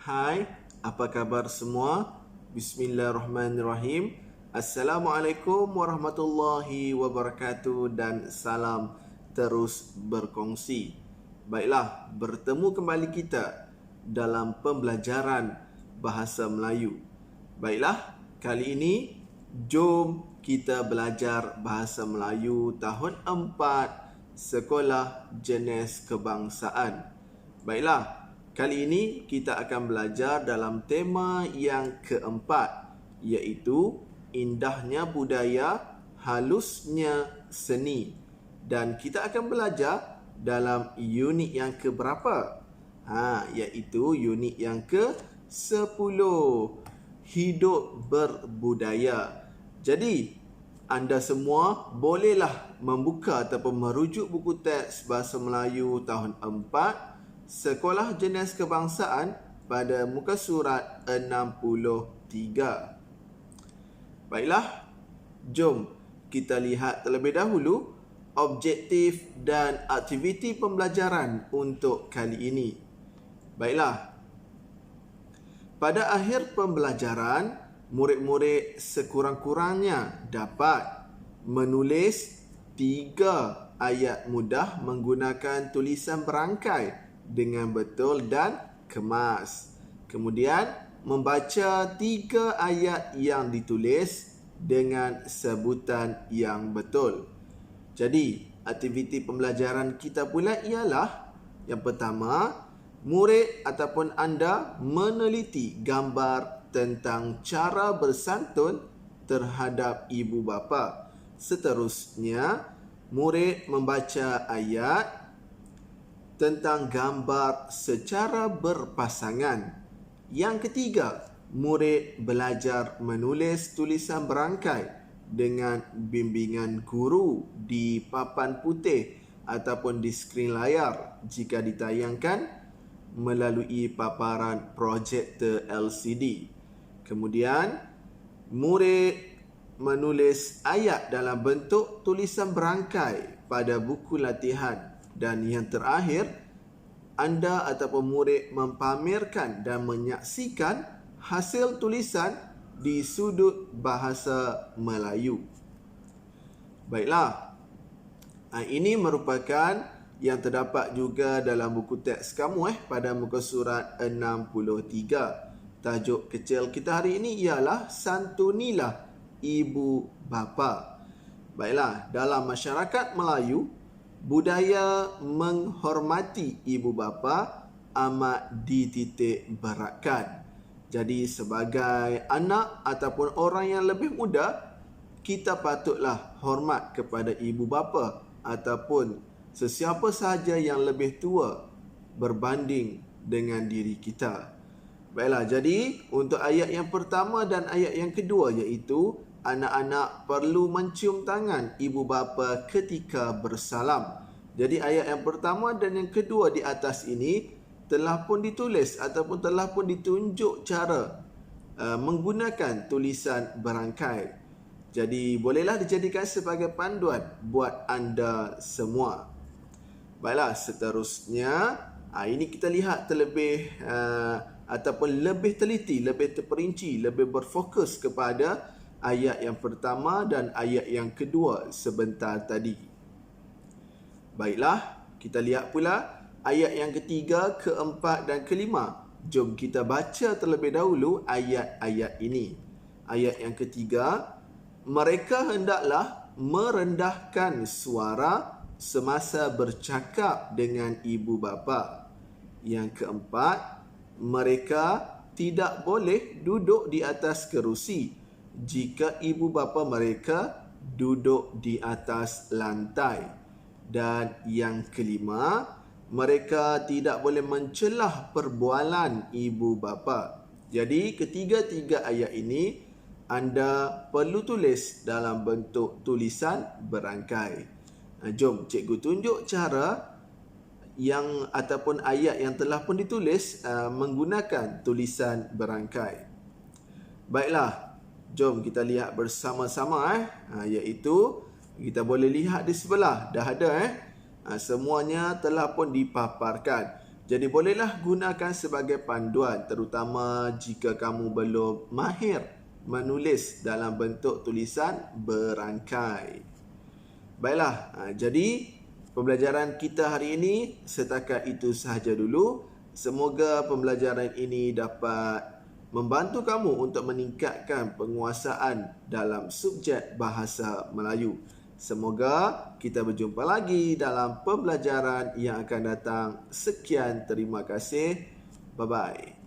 Hai, apa kabar semua? Bismillahirrahmanirrahim. Assalamualaikum warahmatullahi wabarakatuh dan salam terus berkongsi. Baiklah, bertemu kembali kita dalam pembelajaran bahasa Melayu. Baiklah, kali ini jom kita belajar bahasa Melayu tahun 4 Sekolah Jenis Kebangsaan. Baiklah, kali ini kita akan belajar dalam tema yang keempat, iaitu indahnya budaya, halusnya seni. Dan kita akan belajar dalam unit yang keberapa? Iaitu unit yang ke-10, hidup berbudaya. Jadi, anda semua bolehlah membuka ataupun merujuk buku teks Bahasa Melayu tahun 4 Sekolah Jenis Kebangsaan pada muka surat 63. Baiklah, jom kita lihat terlebih dahulu objektif dan aktiviti pembelajaran untuk kali ini. Baiklah, pada akhir pembelajaran, murid-murid sekurang-kurangnya dapat menulis 3 ayat mudah menggunakan tulisan berangkai dengan betul dan kemas. Kemudian, membaca 3 ayat yang ditulis dengan sebutan yang betul. Jadi, aktiviti pembelajaran kita pula ialah yang pertama, murid ataupun anda meneliti gambar tentang cara bersantun terhadap ibu bapa. Seterusnya, murid membaca ayat tentang gambar secara berpasangan. Yang ketiga, murid belajar menulis tulisan berangkai dengan bimbingan guru di papan putih ataupun di skrin layar jika ditayangkan melalui paparan projektor LCD. Kemudian, murid menulis ayat dalam bentuk tulisan berangkai pada buku latihan. Dan yang terakhir, anda ataupun murid mempamerkan dan menyaksikan hasil tulisan di sudut bahasa Melayu. Baiklah, ini merupakan yang terdapat juga dalam buku teks kamu pada muka surat 63. Tajuk kecil kita hari ini ialah Santunilah Ibu Bapa. Baiklah, dalam masyarakat Melayu, budaya menghormati ibu bapa amat dititik beratkan. Jadi sebagai anak ataupun orang yang lebih muda, kita patutlah hormat kepada ibu bapa ataupun sesiapa sahaja yang lebih tua berbanding dengan diri kita. Baiklah, jadi untuk ayat yang pertama dan ayat yang kedua, iaitu anak-anak perlu mencium tangan ibu bapa ketika bersalam. Jadi ayat yang pertama dan yang kedua di atas ini telah pun ditulis ataupun telah pun ditunjuk cara menggunakan tulisan berangkai. Jadi bolehlah dijadikan sebagai panduan buat anda semua. Baiklah, seterusnya ini kita lihat terlebih ataupun lebih teliti, lebih terperinci, lebih berfokus kepada ayat yang pertama dan ayat yang kedua sebentar tadi. Baiklah, kita lihat pula ayat yang ketiga, keempat dan kelima. Jom kita baca terlebih dahulu ayat-ayat ini. Ayat yang ketiga, mereka hendaklah merendahkan suara semasa bercakap dengan ibu bapa. Yang keempat, mereka tidak boleh duduk di atas kerusi jika ibu bapa mereka duduk di atas lantai. Dan yang kelima, mereka tidak boleh mencelah perbualan ibu bapa. Jadi ketiga-tiga ayat ini anda perlu tulis dalam bentuk tulisan berangkai. Jom cikgu tunjuk cara yang ataupun ayat yang telah pun ditulis menggunakan tulisan berangkai. Baiklah, jom kita lihat bersama-sama iaitu kita boleh lihat di sebelah dah ada semuanya telah pun dipaparkan. Jadi bolehlah gunakan sebagai panduan, terutama jika kamu belum mahir menulis dalam bentuk tulisan berangkai. Baiklah, jadi pembelajaran kita hari ini setakat itu sahaja dulu. Semoga pembelajaran ini dapat membantu kamu untuk meningkatkan penguasaan dalam subjek bahasa Melayu. Semoga kita berjumpa lagi dalam pembelajaran yang akan datang. Sekian, terima kasih. Bye-bye.